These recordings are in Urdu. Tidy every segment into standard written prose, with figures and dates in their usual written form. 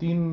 3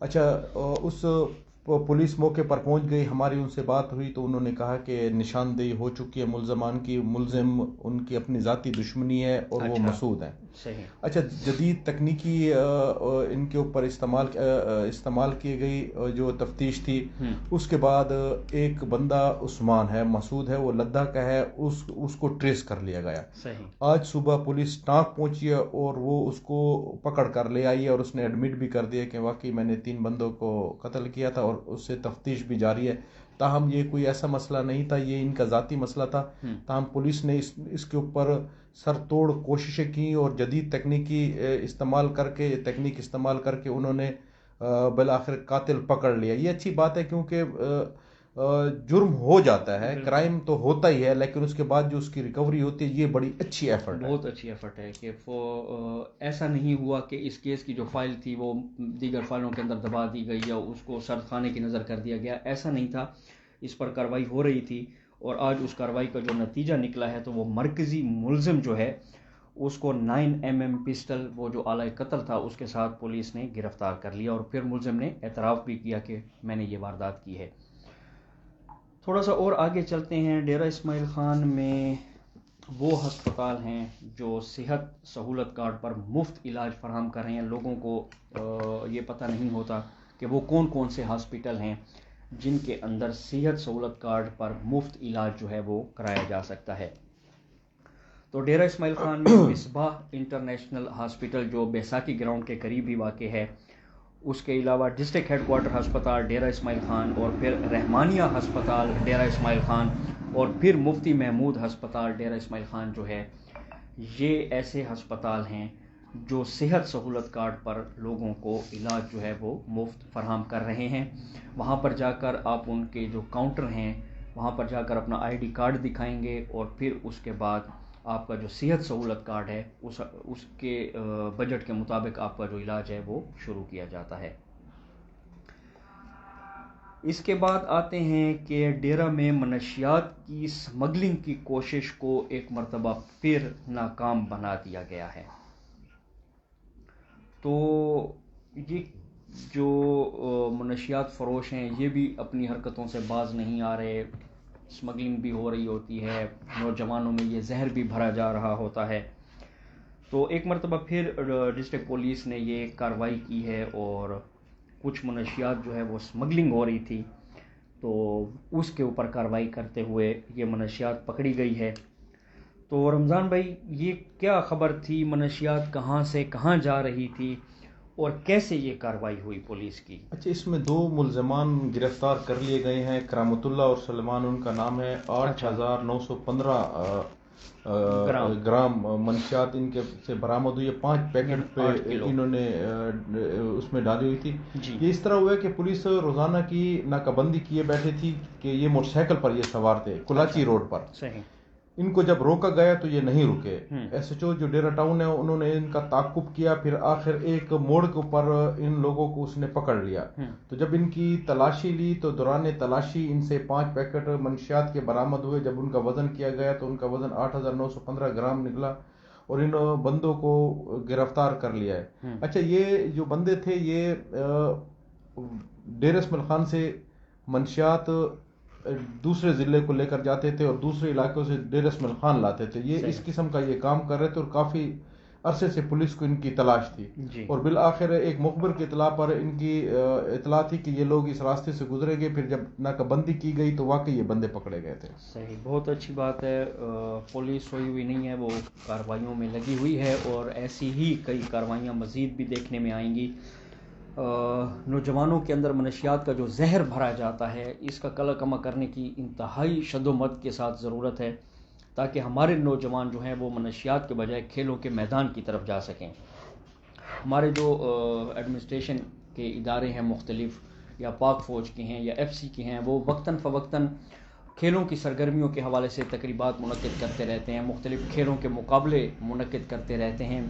اچھا، اس پولیس موقع پر پہنچ گئی، ہماری ان سے بات ہوئی تو انہوں نے کہا کہ نشاندہی ہو چکی ہے ملزمان کی، ملزم ان کی اپنی ذاتی دشمنی ہے اور وہ اچھا مسعود ہیں. صحیح. اچھا، جدید تکنیکی ان کے اوپر استعمال کی گئی جو تفتیش تھی، اس کے بعد ایک بندہ عثمان ہے، مسعود ہے، وہ لدہ کا ہے، اس کو ٹریس کر لیا گیا. صحیح. آج صبح پولیس ٹانک پہنچی ہے اور وہ اس کو پکڑ کر لے آئی ہے، اور اس نے ایڈمٹ بھی کر دیا کہ واقعی میں نے 3 بندوں کو قتل کیا تھا، اور اس سے تفتیش بھی جاری ہے. تاہم یہ کوئی ایسا مسئلہ نہیں تھا، یہ ان کا ذاتی مسئلہ تھا. تاہم پولیس نے اس کے اوپر سر توڑ کوششیں کی اور جدید تکنیک استعمال کر کے انہوں نے بالآخر قاتل پکڑ لیا. یہ اچھی بات ہے کیونکہ جرم ہو جاتا ہے، کرائم تو ہوتا ہی ہے، لیکن اس کے بعد جو اس کی ریکوری ہوتی ہے یہ بڑی اچھی ایفرٹ ہے. بہت اچھی ایفرٹ ہے کہ ایسا نہیں ہوا کہ اس کیس کی جو فائل تھی وہ دیگر فائلوں کے اندر دبا دی گئی یا اس کو سرد خانے کی نظر کر دیا گیا. ایسا نہیں تھا، اس پر کارروائی ہو رہی تھی، اور آج اس کارروائی کا جو نتیجہ نکلا ہے تو وہ مرکزی ملزم جو ہے اس کو 9mm پسٹل، وہ جو آلہ قتل تھا، اس کے ساتھ پولیس نے گرفتار کر لیا، اور پھر ملزم نے اعتراف بھی کیا کہ میں نے یہ واردات کی ہے. تھوڑا سا اور آگے چلتے ہیں. ڈیرہ اسماعیل خان میں وہ ہسپتال ہیں جو صحت سہولت کارڈ پر مفت علاج فراہم کر رہے ہیں. لوگوں کو یہ پتہ نہیں ہوتا کہ وہ کون کون سے ہاسپٹل ہیں جن کے اندر صحت سہولت کارڈ پر مفت علاج جو ہے وہ کرایا جا سکتا ہے. تو ڈیرہ اسماعیل خان میں مصباح انٹرنیشنل ہاسپٹل جو بیساکھی گراؤنڈ کے قریب ہی واقع ہے، اس کے علاوہ ڈسٹرکٹ ہیڈ کوارٹر ہسپتال ڈیرہ اسماعیل خان، اور پھر رحمانیہ ہسپتال ڈیرہ اسماعیل خان، اور پھر مفتی محمود ہسپتال ڈیرہ اسماعیل خان جو ہے، یہ ایسے ہسپتال ہیں جو صحت سہولت کارڈ پر لوگوں کو علاج جو ہے وہ مفت فراہم کر رہے ہیں. وہاں پر جا کر آپ ان کے جو کاؤنٹر ہیں وہاں پر جا کر اپنا ID کارڈ دکھائیں گے، اور پھر اس کے بعد آپ کا جو صحت سہولت کارڈ ہے اس کے بجٹ کے مطابق آپ کا جو علاج ہے وہ شروع کیا جاتا ہے. اس کے بعد آتے ہیں کہ ڈیرہ میں منشیات کی سمگلنگ کی کوشش کو ایک مرتبہ پھر ناکام بنا دیا گیا ہے. تو یہ جو منشیات فروش ہیں یہ بھی اپنی حرکتوں سے باز نہیں آ رہے. سمگلنگ بھی ہو رہی ہوتی ہے، نوجوانوں میں یہ زہر بھی بھرا جا رہا ہوتا ہے. تو ایک مرتبہ پھر ڈسٹرکٹ پولیس نے یہ کارروائی کی ہے، اور کچھ منشیات جو ہے وہ سمگلنگ ہو رہی تھی تو اس کے اوپر کارروائی کرتے ہوئے یہ منشیات پکڑی گئی ہے. تو رمضان بھائی، یہ کیا خبر تھی؟ منشیات کہاں سے کہاں جا رہی تھی اور کیسے یہ کارروائی ہوئی پولیس کی؟ اچھا، اس میں 2 ملزمان گرفتار کر لیے گئے ہیں، کرامت اللہ اور سلمان ان کا نام ہے. 8,915 گرام منشیات ان کے سے برآمد ہوئی ہے. 5 پیکٹ پہ انہوں نے اس میں ڈالی ہوئی تھی. یہ اس طرح ہوا ہے کہ پولیس روزانہ کی ناکہ بندی کیے بیٹھے تھی کہ یہ موٹر سائیکل پر یہ سوار تھے کلاچی روڈ پر. صحیح. ان کو جب روکا گیا تو یہ نہیں رکے. SHO جو ڈیرہ ٹاؤن ہے انہوں نے ان کا تعاقب کیا، پھر آخر ایک موڑ کے اوپر ان لوگوں کو اس نے پکڑ لیا. تو جب ان کی تلاشی لی تو دوران تلاشی ان سے 5 پیکٹ منشیات کے برآمد ہوئے. جب ان کا وزن کیا گیا تو ان کا وزن 8,915 گرام نکلا، اور ان بندوں کو گرفتار کر لیا ہے. اچھا، یہ جو بندے تھے یہ ڈیرہ اسماعیل خان سے منشیات دوسرے ضلع کو لے کر جاتے تھے اور دوسرے علاقوں سے ڈیرہ اسماعیل خان لاتے تھے. یہ اس قسم کا یہ کام کر رہے تھے، اور کافی عرصے سے پولیس کو ان کی تلاش تھی. اور بالآخر ایک مخبر کی اطلاع پر ان کی اطلاع تھی کہ یہ لوگ اس راستے سے گزرے گئے. پھر جب ناکہ بندی کی گئی تو واقعی یہ بندے پکڑے گئے تھے. صحیح، بہت اچھی بات ہے. پولیس سوئی ہوئی نہیں ہے، وہ کارروائیوں میں لگی ہوئی ہے، اور ایسی ہی کئی کارروائیاں مزید بھی دیکھنے میں آئیں گی. نوجوانوں کے اندر منشیات کا جو زہر بھرا جاتا ہے اس کا کلا کما کرنے کی انتہائی شد و مد کے ساتھ ضرورت ہے، تاکہ ہمارے نوجوان جو ہیں وہ منشیات کے بجائے کھیلوں کے میدان کی طرف جا سکیں. ہمارے جو ایڈمنسٹریشن کے ادارے ہیں مختلف، یا پاک فوج کے ہیں یا FC کے ہیں، وہ وقتاً فوقتاً کھیلوں کی سرگرمیوں کے حوالے سے تقریبات منعقد کرتے رہتے ہیں، مختلف کھیلوں کے مقابلے منعقد کرتے رہتے ہیں.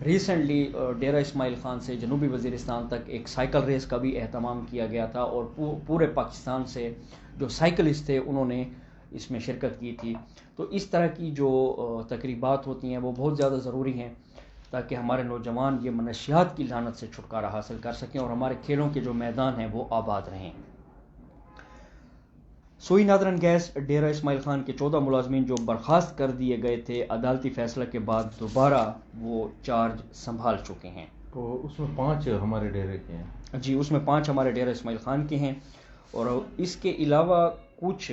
ریسنٹلی ڈیرہ اسماعیل خان سے جنوبی وزیرستان تک ایک سائیکل ریس کا بھی اہتمام کیا گیا تھا، اور پورے پاکستان سے جو سائیکلسٹ تھے انہوں نے اس میں شرکت کی تھی. تو اس طرح کی جو تقریبات ہوتی ہیں وہ بہت زیادہ ضروری ہیں تاکہ ہمارے نوجوان یہ منشیات کی لعنت سے چھٹکارا حاصل کر سکیں اور ہمارے کھیلوں کے جو میدان ہیں وہ آباد رہیں۔ سوئی نادرن گیس ڈیرہ اسماعیل خان کے 14 ملازمین جو برخاست کر دیے گئے تھے، عدالتی فیصلہ کے بعد دوبارہ وہ چارج سنبھال چکے ہیں۔ تو اس میں 5 ہمارے ڈیرے کے ہیں؟ جی، اس میں 5 ہمارے ڈیرہ اسماعیل خان کے ہیں، اور اس کے علاوہ کچھ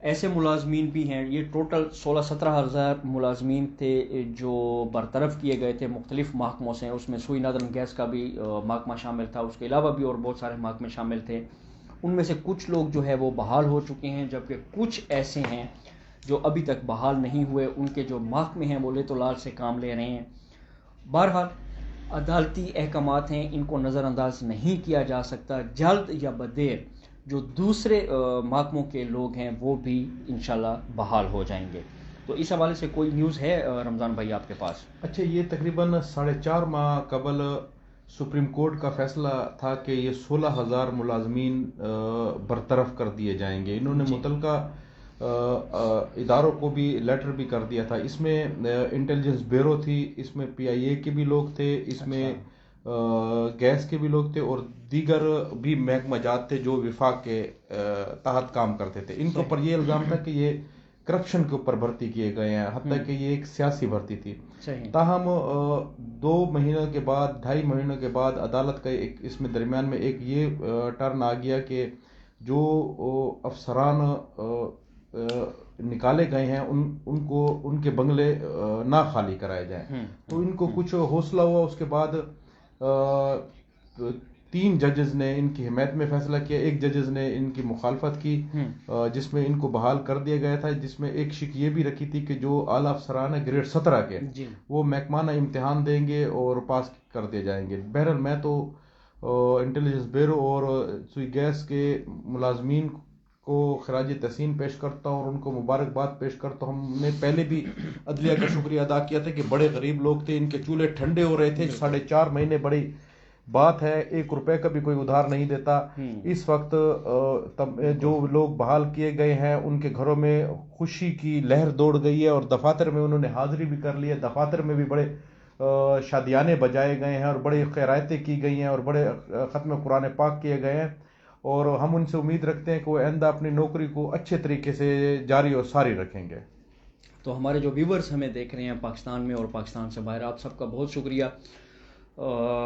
ایسے ملازمین بھی ہیں۔ یہ ٹوٹل 16-17 ہزار ملازمین تھے جو برطرف کیے گئے تھے مختلف محکموں سے۔ اس میں سوئی نادرن گیس کا بھی محکمہ شامل تھا، اس کے علاوہ بھی اور بہت سارے محکمے شامل تھے۔ ان میں سے کچھ لوگ جو ہے وہ بحال ہو چکے ہیں، جبکہ کچھ ایسے ہیں جو ابھی تک بحال نہیں ہوئے، ان کے جو محکمے ہیں وہ لیت و لال سے کام لے رہے ہیں۔ بہرحال عدالتی احکامات ہیں، ان کو نظر انداز نہیں کیا جا سکتا۔ جلد یا بدیر جو دوسرے محکموں کے لوگ ہیں وہ بھی انشاءاللہ بحال ہو جائیں گے۔ تو اس حوالے سے کوئی نیوز ہے رمضان بھائی آپ کے پاس؟ اچھا، یہ تقریباً 4.5 ماہ قبل سپریم کورٹ کا فیصلہ تھا کہ یہ 16,000 ملازمین برطرف کر دیے جائیں گے۔ انہوں نے متعلقہ اداروں کو بھی لیٹر بھی کر دیا تھا۔ اس میں انٹیلیجنس بیورو تھی، اس میں PIA کے بھی لوگ تھے، اس میں گیس کے بھی لوگ تھے، اور دیگر بھی محکمہ جات تھے جو وفاق کے تحت کام کرتے تھے۔ ان کے اوپر یہ الزام تھا کہ یہ کرپشن کے اوپر بھرتی کیے گئے ہیں، حتیٰ کہ یہ ایک سیاسی بھرتی تھی۔ تاہم 2 مہینوں کے بعد 2.5 مہینوں کے بعد عدالت کا ایک اس میں درمیان میں ایک یہ ٹرن آ گیا کہ جو افسران نکالے گئے ہیں ان کو ان کے بنگلے نہ خالی کرائے جائیں۔ تو ان کو کچھ حوصلہ ہوا، اس کے بعد 3 ججز نے ان کی حمایت میں فیصلہ کیا، 1 ججز نے ان کی مخالفت کی، جس میں ان کو بحال کر دیا گیا تھا، جس میں ایک شک یہ بھی رکھی تھی کہ جو اعلیٰ افسران ہیں گریڈ 17 کے وہ محکمانہ امتحان دیں گے اور پاس کر دیے جائیں گے۔ بہرحال میں تو انٹیلیجنس بیورو اور سوئی گیس کے ملازمین کو خراج تحسین پیش کرتا ہوں اور ان کو مبارکباد پیش کرتا ہوں۔ ہم نے پہلے بھی عدلیہ کا شکریہ ادا کیا تھا کہ بڑے غریب لوگ تھے، ان کے چولہے ٹھنڈے ہو رہے تھے۔ 4.5 مہینے بڑی بات ہے، 1 روپے کا بھی کوئی ادھار نہیں دیتا۔ اس وقت جو لوگ بحال کیے گئے ہیں ان کے گھروں میں خوشی کی لہر دوڑ گئی ہے، اور دفاتر میں انہوں نے حاضری بھی کر لی ہے۔ دفاتر میں بھی بڑے شادیانے بجائے گئے ہیں اور بڑے خیراتیں کی گئی ہیں اور بڑے ختم قرآن پاک کیے گئے ہیں، اور ہم ان سے امید رکھتے ہیں کہ وہ آئندہ اپنی نوکری کو اچھے طریقے سے جاری اور ساری رکھیں گے۔ تو ہمارے جو ویورز ہمیں دیکھ رہے ہیں پاکستان میں اور پاکستان سے باہر، آپ سب کا بہت شکریہ۔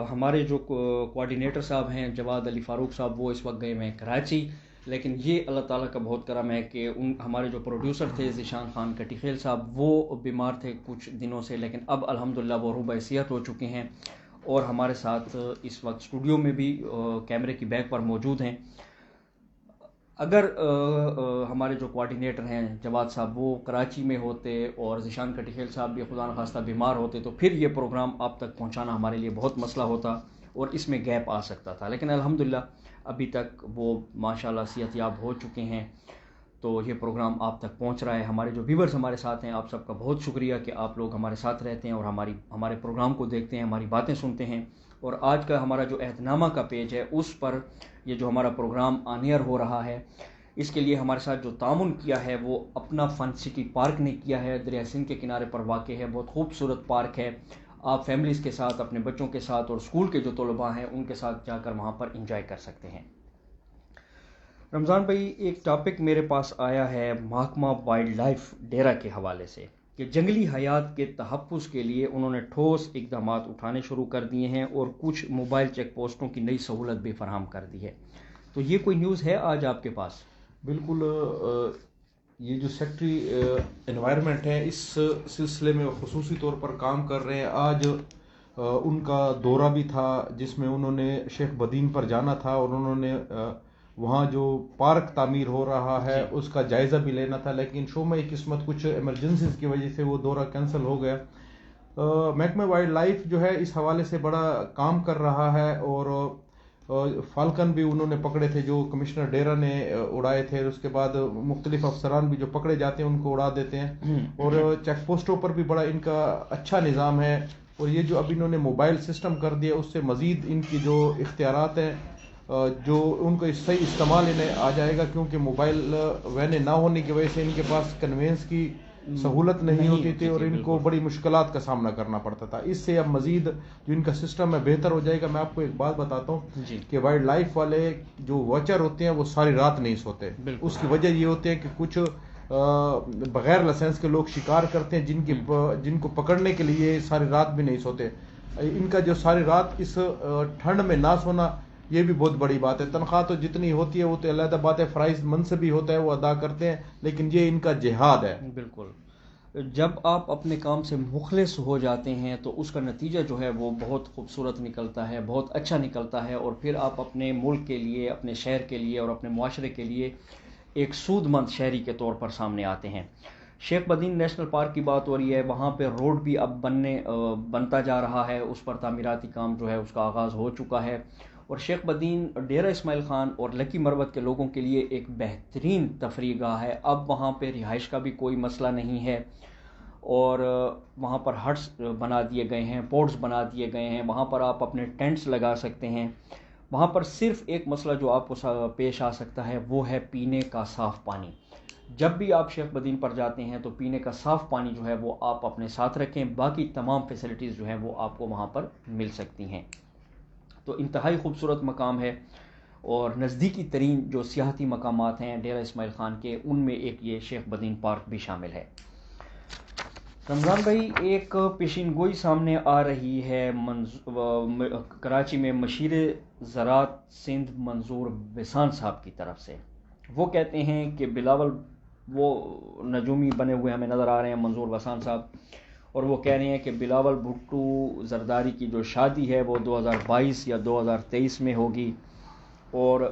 ہمارے جو کوآرڈینیٹر صاحب ہیں جواد علی فاروق صاحب، وہ اس وقت گئے ہوئے ہیں کراچی، لیکن یہ اللہ تعالیٰ کا بہت کرم ہے کہ ہمارے جو پروڈیوسر تھے ذیشان خان کٹیخیل صاحب، وہ بیمار تھے کچھ دنوں سے، لیکن اب الحمدللہ وہ روبہ صحت ہو چکے ہیں اور ہمارے ساتھ اس وقت اسٹوڈیو میں بھی کیمرے کی بیک پر موجود ہیں۔ اگر ہمارے جو کوآرڈینیٹر ہیں جواد صاحب وہ کراچی میں ہوتے اور ذیشان کٹیخیل صاحب بھی خدا نخواستہ بیمار ہوتے تو پھر یہ پروگرام آپ تک پہنچانا ہمارے لیے بہت مسئلہ ہوتا اور اس میں گیپ آ سکتا تھا، لیکن الحمدللہ ابھی تک وہ ماشاءاللہ صحت یاب ہو چکے ہیں، تو یہ پروگرام آپ تک پہنچ رہا ہے۔ ہمارے جو ویورز ہمارے ساتھ ہیں، آپ سب کا بہت شکریہ کہ آپ لوگ ہمارے ساتھ رہتے ہیں اور ہمارے پروگرام کو دیکھتے ہیں، ہماری باتیں سنتے ہیں۔ اور آج کا ہمارا جو عہد نامہ کا پیج ہے اس پر یہ جو ہمارا پروگرام آن ایئر ہو رہا ہے، اس کے لیے ہمارے ساتھ جو تعاون کیا ہے وہ اپنا فن سٹی پارک نے کیا ہے، دریا سندھ کے کنارے پر واقع ہے، بہت خوبصورت پارک ہے۔ آپ فیملیز کے ساتھ، اپنے بچوں کے ساتھ اور اسکول کے جو طلباء ہیں ان کے ساتھ جا کر وہاں پر انجوائے کر سکتے ہیں۔ رمضان بھائی، ایک ٹاپک میرے پاس آیا ہے محکمہ وائلڈ لائف ڈیرہ کے حوالے سے کہ جنگلی حیات کے تحفظ کے لیے انہوں نے ٹھوس اقدامات اٹھانے شروع کر دیے ہیں اور کچھ موبائل چیک پوسٹوں کی نئی سہولت بھی فراہم کر دی ہے، تو یہ کوئی نیوز ہے آج آپ کے پاس؟ بالکل، یہ جو سیکٹری انوائرمنٹ ہے اس سلسلے میں خصوصی طور پر کام کر رہے ہیں۔ آج ان کا دورہ بھی تھا جس میں انہوں نے شیخ بدین پر جانا تھا اور انہوں نے وہاں جو پارک تعمیر ہو رہا ہے اس کا جائزہ بھی لینا تھا، لیکن شومۂ قسمت کچھ ایمرجنسیز کی وجہ سے وہ دورہ کینسل ہو گیا۔ محکمہ وائلڈ لائف جو ہے اس حوالے سے بڑا کام کر رہا ہے، اور فالکن بھی انہوں نے پکڑے تھے جو کمشنر ڈیرہ نے اڑائے تھے، اس کے بعد مختلف افسران بھی جو پکڑے جاتے ہیں ان کو اڑا دیتے ہیں، اور چیک پوسٹوں پر بھی بڑا ان کا اچھا نظام ہے۔ اور یہ جو اب انہوں نے موبائل سسٹم کر دیا اس سے مزید ان کی جو اختیارات ہیں جو ان کو صحیح استعمال انہیں آ جائے گا، کیونکہ موبائل وینیں نہ ہونے کی وجہ سے ان کے پاس کنوینس کی سہولت نہیں ہوتی تھی اور ان کو بڑی مشکلات کا سامنا کرنا پڑتا تھا. اس سے اب مزید جو ان کا سسٹم ہے بہتر ہو جائے گا. میں آپ کو ایک بات بتاتا ہوں کہ وائلڈ لائف والے جو واچر ہوتے ہیں وہ ساری رات نہیں سوتے. اس کی وجہ یہ ہوتی ہے کہ کچھ بغیر لائسنس کے لوگ شکار کرتے ہیں جن کو پکڑنے کے لیے ساری رات بھی نہیں سوتے. ان کا جو ساری رات اس ٹھنڈ میں نہ سونا یہ بھی بہت بڑی بات ہے. تنخواہ تو جتنی ہوتی ہے وہ تو علیحدہ بات ہے, فرائض منصبی ہوتا ہے وہ ادا کرتے ہیں, لیکن یہ ان کا جہاد ہے. بالکل. جب آپ اپنے کام سے مخلص ہو جاتے ہیں تو اس کا نتیجہ جو ہے وہ بہت خوبصورت نکلتا ہے, بہت اچھا نکلتا ہے, اور پھر آپ اپنے ملک کے لیے, اپنے شہر کے لیے اور اپنے معاشرے کے لیے ایک سود مند شہری کے طور پر سامنے آتے ہیں. شیخ بدین نیشنل پارک کی بات ہو رہی ہے, وہاں پہ روڈ بھی اب بنتا جا رہا ہے, اس پر تعمیراتی کام جو ہے اس کا آغاز ہو چکا ہے, اور شیخ بدین ڈیرہ اسماعیل خان اور لکی مروت کے لوگوں کے لیے ایک بہترین تفریح گاہ ہے. اب وہاں پہ رہائش کا بھی کوئی مسئلہ نہیں ہے, اور وہاں پر ہٹس بنا دیے گئے ہیں, پورٹس بنا دیے گئے ہیں, وہاں پر آپ اپنے ٹینٹس لگا سکتے ہیں. وہاں پر صرف ایک مسئلہ جو آپ کو پیش آ سکتا ہے وہ ہے پینے کا صاف پانی. جب بھی آپ شیخ بدین پر جاتے ہیں تو پینے کا صاف پانی جو ہے وہ آپ اپنے ساتھ رکھیں, باقی تمام فیسلٹیز جو ہیں وہ آپ کو وہاں پر مل سکتی ہیں. تو انتہائی خوبصورت مقام ہے, اور نزدیکی ترین جو سیاحتی مقامات ہیں ڈیرہ اسماعیل خان کے, ان میں ایک یہ شیخ بدین پارک بھی شامل ہے. رمضان بھائی, ایک پیشین گوئی سامنے آ رہی ہے کراچی میں مشیر زراعت سندھ منظور بسان صاحب کی طرف سے. وہ کہتے ہیں کہ بلاول, وہ نجومی بنے ہوئے ہمیں نظر آ رہے ہیں منظور بسان صاحب, اور وہ کہہ رہے ہیں کہ بلاول بھٹو زرداری کی جو شادی ہے وہ 2022 یا 2023 میں ہوگی, اور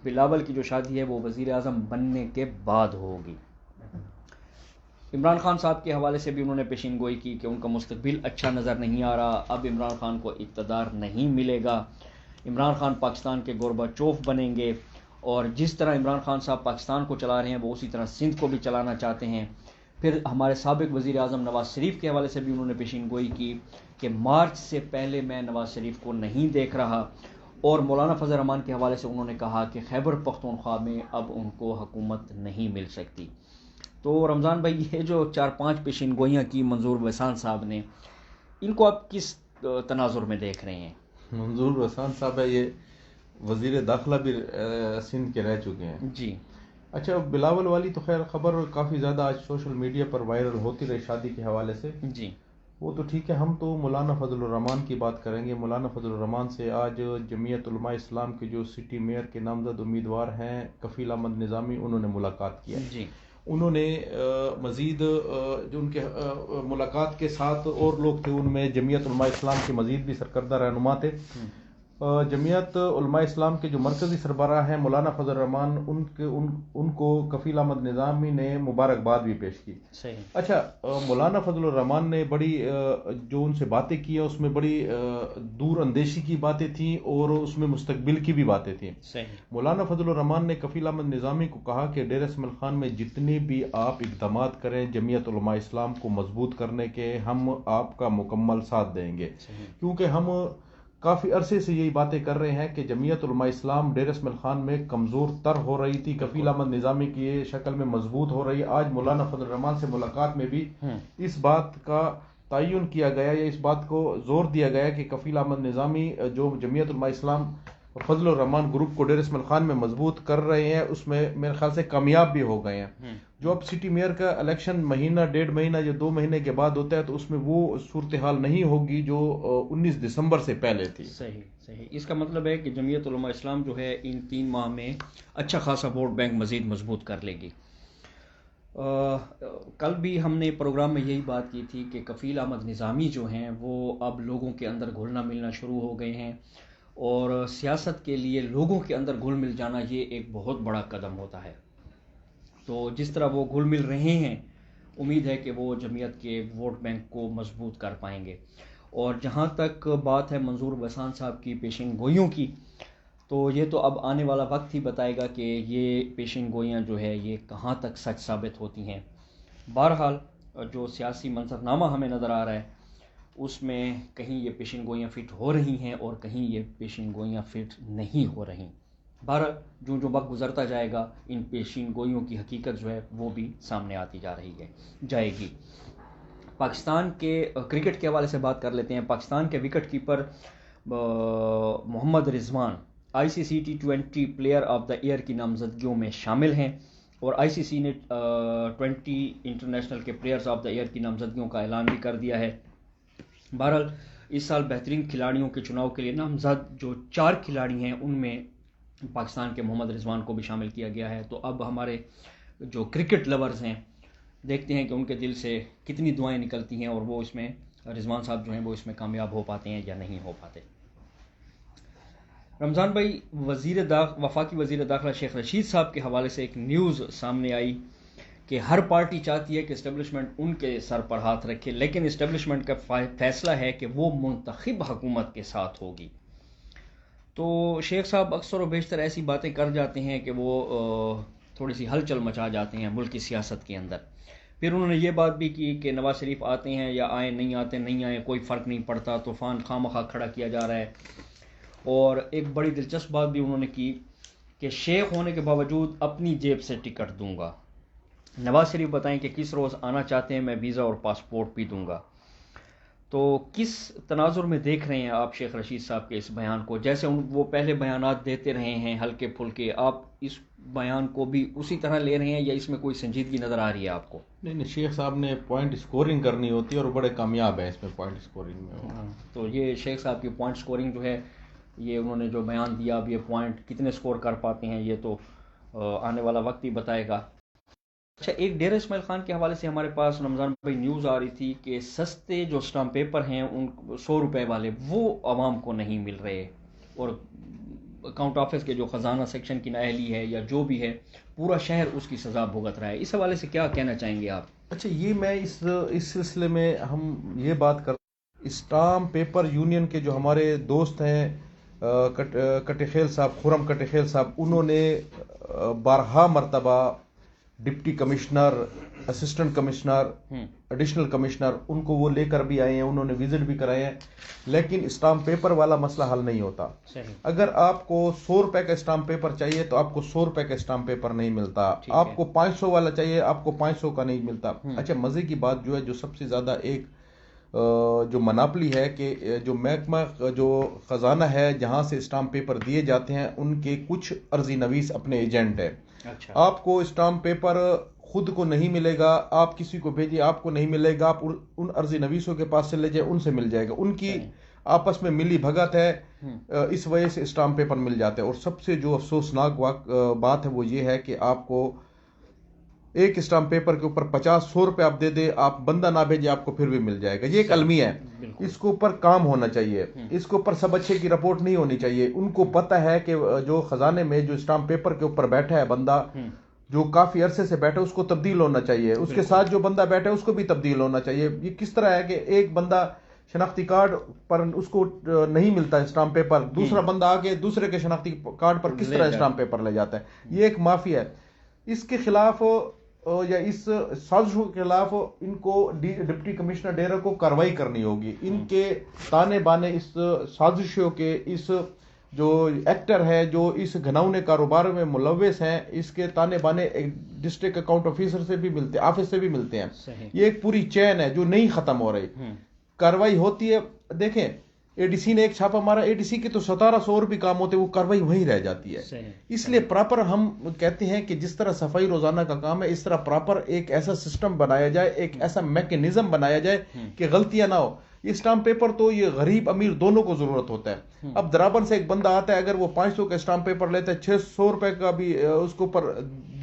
بلاول کی جو شادی ہے وہ وزیر اعظم بننے کے بعد ہوگی. عمران خان صاحب کے حوالے سے بھی انہوں نے پیشین گوئی کی کہ ان کا مستقبل اچھا نظر نہیں آ رہا, اب عمران خان کو اقتدار نہیں ملے گا, عمران خان پاکستان کے گوربا چوف بنیں گے, اور جس طرح عمران خان صاحب پاکستان کو چلا رہے ہیں وہ اسی طرح سندھ کو بھی چلانا چاہتے ہیں. پھر ہمارے سابق وزیر اعظم نواز شریف کے حوالے سے بھی انہوں نے پیشین گوئی کی کہ مارچ سے پہلے میں نواز شریف کو نہیں دیکھ رہا, اور مولانا فضل الرحمان کے حوالے سے انہوں نے کہا کہ خیبر پختونخوا میں اب ان کو حکومت نہیں مل سکتی. تو رمضان بھائی, یہ جو 4-5 پیشین گوئیاں کی منظور بسان صاحب نے, ان کو آپ کس تناظر میں دیکھ رہے ہیں؟ منظور بسان صاحب ہے, یہ وزیر داخلہ بھی سندھ کے رہ چکے ہیں. جی. اچھا, بلاول والی تو خیر خبر کافی زیادہ آج سوشل میڈیا پر وائرل ہوتی رہی شادی کے حوالے سے. جی. وہ تو ٹھیک ہے, ہم تو مولانا فضل الرحمان کی بات کریں گے. مولانا فضل الرحمان سے آج جمعیت علماء اسلام کے جو سٹی میئر کے نامزد امیدوار ہیں کفیل احمد نظامی, انہوں نے ملاقات کیا. جی. انہوں نے مزید جو ان کے ملاقات کے ساتھ اور لوگ تھے, ان میں جمعیت علماء اسلام کے مزید بھی سرکردہ رہنما تھے. جمعیت علماء اسلام کے جو مرکزی سربراہ ہیں مولانا فضل الرحمان, ان کو کفیل احمد نظامی نے مبارکباد بھی پیش کی. صحیح. اچھا, مولانا فضل الرحمان نے بڑی جو ان سے باتیں کی ہیں اس میں بڑی دور اندیشی کی باتیں تھیں اور اس میں مستقبل کی بھی باتیں تھیں. صحیح. مولانا فضل الرحمان نے کفیل احمد نظامی کو کہا کہ ڈیرہ اسماعیل خان میں جتنے بھی آپ اقدامات کریں جمعیت علماء اسلام کو مضبوط کرنے کے, ہم آپ کا مکمل ساتھ دیں گے. کیونکہ ہم کافی عرصے سے یہی باتیں کر رہے ہیں کہ جمعیت علماء اسلام ڈیرہ اسماعیل خان میں کمزور تر ہو رہی تھی, کفیل احمد نظامی کی شکل میں مضبوط ہو رہی. آج مولانا فضل الرحمان سے ملاقات میں بھی اس بات کا تعین کیا گیا یا اس بات کو زور دیا گیا کہ کفیل احمد نظامی جو جمعیت علماء اسلام فضل الرحمان گروپ کو ڈیرہ اسماعیل خان میں مضبوط کر رہے ہیں, اس میں میرے خیال سے کامیاب بھی ہو گئے ہیں. جو اب سٹی میئر کا الیکشن مہینہ 1.5 مہینہ یا 2 مہینے کے بعد ہوتا ہے تو اس میں وہ صورتحال نہیں ہوگی جو 19 دسمبر سے پہلے تھی. صحیح. صحیح. اس کا مطلب ہے کہ جمعیت علماء اسلام جو ہے ان 3 ماہ میں اچھا خاصا ووٹ بینک مزید مضبوط کر لے گی. کل بھی ہم نے پروگرام میں یہی بات کی تھی کہ کفیل احمد نظامی جو ہیں وہ اب لوگوں کے اندر گھلنا ملنا شروع ہو گئے ہیں, اور سیاست کے لیے لوگوں کے اندر گھل مل جانا یہ ایک بہت بڑا قدم ہوتا ہے. تو جس طرح وہ گھل مل رہے ہیں, امید ہے کہ وہ جمعیت کے ووٹ بینک کو مضبوط کر پائیں گے. اور جہاں تک بات ہے منظور بسان صاحب کی پیشین گوئیوں کی, تو یہ تو اب آنے والا وقت ہی بتائے گا کہ یہ پیشین گوئیاں جو ہے یہ کہاں تک سچ ثابت ہوتی ہیں. بہرحال جو سیاسی منظرنامہ ہمیں نظر آ رہا ہے اس میں کہیں یہ پیشین گوئیاں فٹ ہو رہی ہیں اور کہیں یہ پیشین گوئیاں فٹ نہیں ہو رہی. بہرحال جو وقت گزرتا جائے گا ان پیشین گوئیوں کی حقیقت جو ہے وہ بھی سامنے آتی جائے گی. پاکستان کے کرکٹ کے حوالے سے بات کر لیتے ہیں. پاکستان کے wicket keeper Mohammad Rizwan ICC T20 player of the year کی نامزدگیوں میں شامل ہیں اور ICC نے 20 انٹرنیشنل کے پلیئرز آف دا ایئر کی نامزدگیوں کا اعلان بھی کر دیا ہے. بہرحال اس سال بہترین کھلاڑیوں کے چناؤ کے لیے نامزد جو 4 کھلاڑی ہیں ان میں پاکستان کے محمد رضوان کو بھی شامل کیا گیا ہے. تو اب ہمارے جو کرکٹ لورز ہیں دیکھتے ہیں کہ ان کے دل سے کتنی دعائیں نکلتی ہیں اور وہ اس میں رضوان صاحب جو ہیں وہ اس میں کامیاب ہو پاتے ہیں یا نہیں ہو پاتے. رمضان بھائی، وفاقی وزیر داخلہ شیخ رشید صاحب کے حوالے سے ایک نیوز سامنے آئی کہ ہر پارٹی چاہتی ہے کہ اسٹیبلشمنٹ ان کے سر پر ہاتھ رکھے، لیکن اسٹیبلشمنٹ کا فیصلہ ہے کہ وہ منتخب حکومت کے ساتھ ہوگی. تو شیخ صاحب اکثر و بیشتر ایسی باتیں کر جاتے ہیں کہ وہ تھوڑی سی ہلچل مچا جاتے ہیں ملک کی سیاست کے اندر. پھر انہوں نے یہ بات بھی کی کہ نواز شریف آتے ہیں یا آئیں، نہیں آئیں کوئی فرق نہیں پڑتا، طوفان خواہ کھڑا کیا جا رہا ہے. اور ایک بڑی دلچسپ بات بھی انہوں نے کی کہ شیخ ہونے کے باوجود اپنی جیب سے ٹکٹ دوں گا. نواز شریف بتائیں کہ کس روز آنا چاہتے ہیں، میں ویزا اور پاسپورٹ بھی دوں گا. تو کس تناظر میں دیکھ رہے ہیں آپ شیخ رشید صاحب کے اس بیان کو؟ جیسے وہ پہلے بیانات دیتے رہے ہیں ہلکے پھلکے، آپ اس بیان کو بھی اسی طرح لے رہے ہیں یا اس میں کوئی سنجیدگی نظر آ رہی ہے آپ کو؟ نہیں، شیخ صاحب نے پوائنٹ سکورنگ کرنی ہوتی ہے اور بڑے کامیاب ہیں اس میں پوائنٹ سکورنگ میں. تو یہ شیخ صاحب کی پوائنٹ سکورنگ جو ہے، یہ انہوں نے جو بیان دیا، اب یہ پوائنٹ کتنے سکور کر پاتے ہیں یہ تو آنے والا وقت ہی بتائے گا. اچھا، ایک ڈیرہ اسماعیل خان کے حوالے سے ہمارے پاس رمضان بھائی نیوز آ رہی تھی کہ سستے جو اسٹامپ پیپر ہیں ان 100 روپے والے وہ عوام کو نہیں مل رہے، اور اکاؤنٹ آفس کے جو خزانہ سیکشن کی نااہلی ہے یا جو بھی ہے پورا شہر اس کی سزا بھگت رہا ہے. اس حوالے سے کیا کہنا چاہیں گے آپ؟ اچھا، یہ میں اس سلسلے میں ہم یہ بات کر اسٹامپ پیپر یونین کے جو ہمارے دوست ہیں کٹیخیل صاحب، خرم کٹیخیل صاحب، انہوں نے بارہا مرتبہ deputy commissioner, assistant commissioner, additional commissioner ان کو وہ لے کر بھی آئے ہیں، انہوں نے وزٹ بھی کرائے ہیں، لیکن اسٹامپ پیپر والا مسئلہ حل نہیں ہوتا. اگر آپ کو 100 روپے کا اسٹامپ پیپر چاہیے تو آپ کو 100 روپے کا اسٹامپ پیپر نہیں ملتا. آپ کو 500 والا چاہیے، آپ کو 500 کا نہیں ملتا. اچھا، مزے کی بات جو ہے، جو سب سے زیادہ ایک جو مناپلی ہے کہ جو محکمہ جو خزانہ ہے جہاں سے اسٹامپ پیپر دیے جاتے ہیں ان کے کچھ عرضی نویس اپنے ایجنٹ ہیں. آپ کو اسٹامپ پیپر خود کو نہیں ملے گا، آپ کسی کو بھیجیے آپ کو نہیں ملے گا، آپ ان عرضی نویسوں کے پاس سے لے جائیں، ان سے مل جائے گا. ان کی آپس میں ملی بھگت ہے، اس وجہ سے اسٹامپ پیپر مل جاتے ہیں. اور سب سے جو افسوسناک بات ہے وہ یہ ہے کہ آپ کو ایک اسٹامپ پیپر کے اوپر 50-100 روپے آپ دے دے، آپ بندہ نہ بھیجے، آپ کو پھر بھی مل جائے گا. یہ ایک المیہ ہے، اس کے اوپر کام ہونا چاہیے، اس کے اوپر سب اچھے کی رپورٹ نہیں ہونی چاہیے. ان کو پتہ ہے کہ جو خزانے میں جو اسٹامپ پیپر کے اوپر بیٹھا ہے بندہ، جو کافی عرصے سے بیٹھا ہے، اس کو تبدیل ہونا چاہیے، اس کے ساتھ جو بندہ بیٹھا ہے اس کو بھی تبدیل ہونا چاہیے. یہ کس طرح ہے کہ ایک بندہ شناختی کارڈ پر اس کو نہیں ملتا اسٹامپ پیپر، دوسرا بندہ آگے دوسرے کے شناختی کارڈ پر کس طرح اسٹامپ پیپر لے جاتا ہے؟ یہ ایک مافیا ہے. اس کے خلاف یا اس سازشوں کے خلاف ان کو ڈپٹی کمشنر ڈیرہ کو کارروائی کرنی ہوگی. ان کے تانے بانے اس سازشوں کے، اس جو ایکٹر ہے جو اس گھناؤنے کاروبار میں ملوث ہیں، اس کے تانے بانے ڈسٹرکٹ اکاؤنٹ آفیسر سے بھی ملتے ہیں، آفس سے بھی ملتے ہیں. یہ ایک پوری چین ہے جو نہیں ختم ہو رہی. کارروائی ہوتی ہے. دیکھیں، ADC نے ایک چھاپہ مارا، ADC کے تو 1700 اور بھی کام ہوتے، وہ کارروائی وہیں رہ جاتی ہے. اس لیے پراپر ہم کہتے ہیں کہ جس طرح صفائی روزانہ کا کام ہے، اس طرح پراپر ایک ایسا سسٹم بنایا جائے، ایک ایسا میکینزم بنایا جائے کہ غلطیاں نہ ہو. یہ اسٹامپ پیپر تو یہ غریب امیر دونوں کو ضرورت ہوتا ہے. اب درابن سے ایک بندہ آتا ہے، اگر وہ 500 کا اسٹامپ پیپر لیتا ہے، 600 روپے کا بھی اس کو پر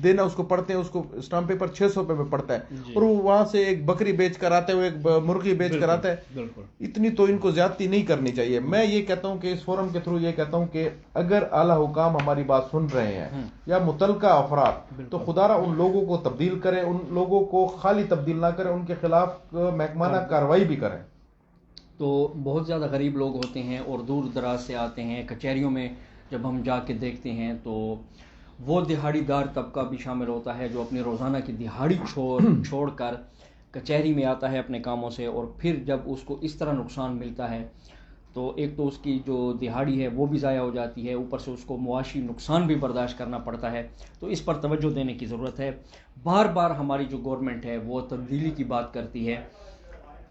دینا، اس کو پڑھتے ہیں، اس کو اسٹامپ پیپر 600 روپے میں پڑتا ہے، اور وہ وہاں سے ایک بکری بیچ کر آتا ہے، وہ ایک مرغی بیچ کر آتا ہے. اتنی تو ان کو زیادتی نہیں کرنی چاہیے. میں یہ کہتا ہوں کہ اس فورم کے تھرو یہ کہتا ہوں کہ اگر اعلیٰ حکام ہماری بات سن رہے ہیں یا متعلقہ افراد، تو خدا را ان لوگوں کو تبدیل کریں، ان لوگوں کو خالی تبدیل نہ کریں، ان کے خلاف محکمانہ کارروائی بھی کریں. تو بہت زیادہ غریب لوگ ہوتے ہیں اور دور دراز سے آتے ہیں. کچہریوں میں جب ہم جا کے دیکھتے ہیں تو وہ دہاڑی دار طبقہ بھی شامل ہوتا ہے جو اپنے روزانہ کی دہاڑی چھوڑ کر کچہری میں آتا ہے اپنے کاموں سے، اور پھر جب اس کو اس طرح نقصان ملتا ہے تو ایک تو اس کی جو دہاڑی ہے وہ بھی ضائع ہو جاتی ہے، اوپر سے اس کو معاشی نقصان بھی برداشت کرنا پڑتا ہے. تو اس پر توجہ دینے کی ضرورت ہے. بار بار ہماری جو گورنمنٹ ہے وہ تبدیلی کی بات کرتی ہے.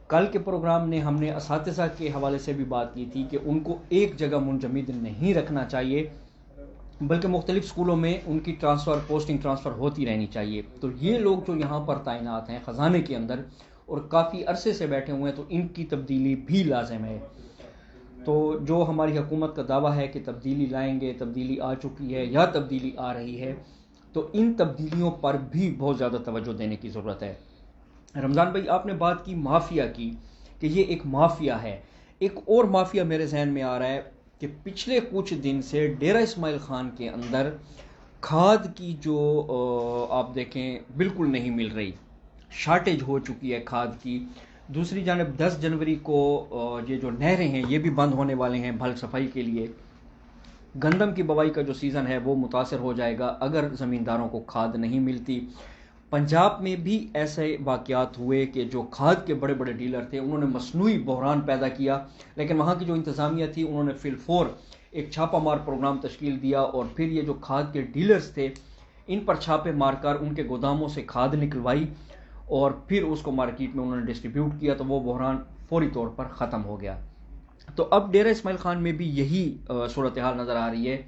کل کے پروگرام نے ہم نے اساتذہ کے حوالے سے بھی بات کی تھی کہ ان کو ایک جگہ منجمد نہیں رکھنا چاہیے، بلکہ مختلف اسکولوں میں ان کی پوسٹنگ ٹرانسفر ہوتی رہنی چاہیے. تو یہ لوگ جو یہاں پر تعینات ہیں خزانے کے اندر اور کافی عرصے سے بیٹھے ہوئے ہیں، تو ان کی تبدیلی بھی لازم ہے. تو جو ہماری حکومت کا دعویٰ ہے کہ تبدیلی لائیں گے، تبدیلی آ چکی ہے یا تبدیلی آ رہی ہے، تو ان تبدیلیوں پر بھی بہت زیادہ توجہ دینے کی ضرورت ہے. رمضان بھائی، آپ نے بات کی مافیا کی کہ یہ ایک مافیا ہے. ایک اور مافیا میرے ذہن میں آ رہا ہے کہ پچھلے کچھ دن سے ڈیرہ اسماعیل خان کے اندر کھاد کی جو آپ دیکھیں بالکل نہیں مل رہی، شارٹیج ہو چکی ہے کھاد کی. دوسری جانب 10 جنوری کو یہ جو نہریں ہیں یہ بھی بند ہونے والے ہیں بھل صفائی کے لیے. گندم کی بوائی کا جو سیزن ہے وہ متاثر ہو جائے گا اگر زمینداروں کو کھاد نہیں ملتی. پنجاب میں بھی ایسے واقعات ہوئے کہ جو کھاد کے بڑے بڑے ڈیلر تھے انہوں نے مصنوعی بحران پیدا کیا، لیکن وہاں کی جو انتظامیہ تھی انہوں نے فی الفور ایک چھاپہ مار پروگرام تشکیل دیا، اور پھر یہ جو کھاد کے ڈیلرز تھے ان پر چھاپے مار کر ان کے گوداموں سے کھاد نکلوائی اور پھر اس کو مارکیٹ میں انہوں نے ڈسٹریبیوٹ کیا. تو وہ بحران فوری طور پر ختم ہو گیا. تو اب ڈیرہ اسماعیل خان میں بھی یہی صورتحال نظر آ رہی ہے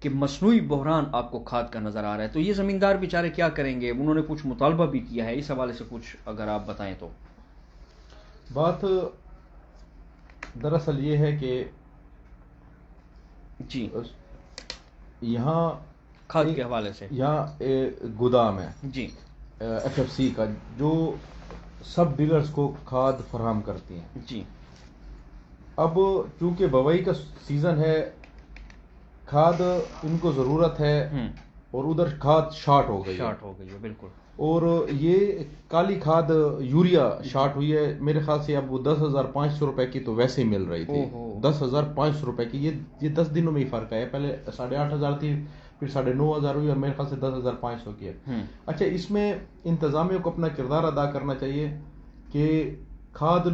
کہ مصنوعی بحران آپ کو کھاد کا نظر آ رہا ہے. تو یہ زمیندار بیچارے کیا کریں گے؟ انہوں نے کچھ مطالبہ بھی کیا ہے، اس حوالے سے کچھ اگر آپ بتائیں تو. بات دراصل یہ ہے کہ جی یہاں کھاد کے حوالے سے یہاں گودام ہے جی FFC کا جو سب ڈیلرز کو کھاد فراہم کرتی ہیں. جی اب چونکہ بوائی کا سیزن ہے، کھاد ان کو ضرورت ہے اور ادھر کھاد شارٹ ہو گئی ہے بالکل. اور یہ کالی کھاد یوریا شارٹ ہوئی ہے. میرے خیال سے اب وہ 10,500 روپے کی تو ویسے ہی مل رہی تھی. 10,500 روپے کی. یہ 10 دنوں میں ہی فرق ہے. پہلے 8,500 تھی، پھر 9,500 ہوئی اور میرے خیال سے 10,500 کی ہے. اچھا، اس میں انتظامیہ کو اپنا کردار ادا کرنا چاہیے کہ کھاد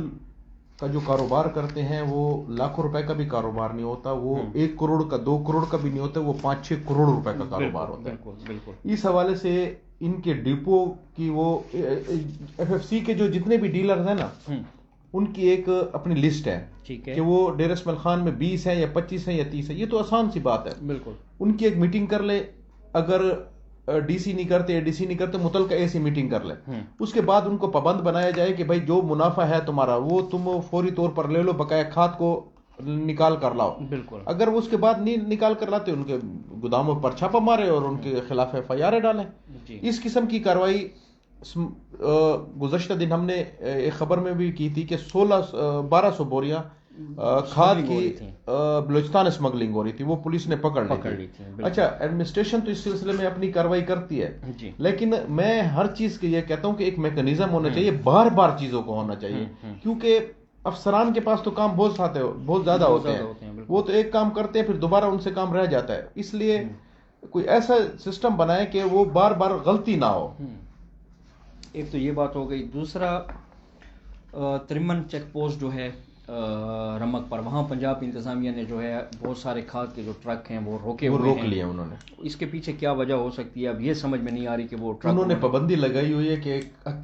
کا جو کاروبار کرتے ہیں وہ لاکھوں روپے کا بھی کاروبار نہیں ہوتا، وہ 1 کروڑ کا 2 کروڑ کا بھی نہیں ہوتا، وہ 5-6 کروڑ روپے کا کاروبار ہوتا ہے. اس حوالے سے ان کے ڈپو کی وہ FFC کے جو جتنے بھی ڈیلرز ہیں نا ان کی ایک اپنی لسٹ ہے کہ وہ ڈیرہ اسماعیل خان میں 20 ہیں یا 25 ہیں یا 30 ہیں. یہ تو آسان سی بات ہے. بالکل ان کی ایک میٹنگ کر لے، اگر DC نہیں کرتے ADC نہیں کرتے متعلقہ ایسی میٹنگ کر لے. اس کے بعد ان کو پابند بنایا جائے کہ بھائی جو منافع ہے تمہارا وہ تم فوری طور پر لے لو، بقایا کھاد کو نکال کر لاؤ. بالکل. اگر وہ اس کے بعد نہیں نکال کر لاتے ان کے گوداموں پر چھاپہ مارے اور ان کے خلاف FIR ڈالیں. اس قسم کی کارروائی گزشتہ دن ہم نے ایک خبر میں بھی کی تھی کہ 1,200 بوریاں کھاد کی بلوچستان اسمگلنگ ہو رہی تھی، وہ پولیس نے پکڑ لی تھی. اچھا، ایڈمنسٹریشن تو اس سلسلے میں اپنی کارروائی کرتی ہے، لیکن میں ہر چیز کے یہ کہتا ہوں کہ ایک میکانزم ہونا چاہیے، بار بار چیزوں کو ہونا چاہیے، کیونکہ افسران کے پاس تو کام بہت زیادہ ہوتے ہیں. وہ تو ایک کام کرتے ہیں پھر دوبارہ ان سے کام رہ جاتا ہے. اس لیے کوئی ایسا سسٹم بنائے کہ وہ بار بار غلطی نہ ہو. ایک تو یہ بات ہو گئی. دوسرا، ترمن چیک پوسٹ جو ہے رمک پر، وہاں پنجاب انتظامیہ نے جو ہے بہت سارے کھاد کے جو ٹرک ہیں وہ روک لیے انہوں نے. اس کے پیچھے کیا وجہ ہو سکتی ہے؟ اب یہ سمجھ میں نہیں آ رہی کہ وہ ٹرک انہوں نے پابندی لگائی ہوئی ہے کہ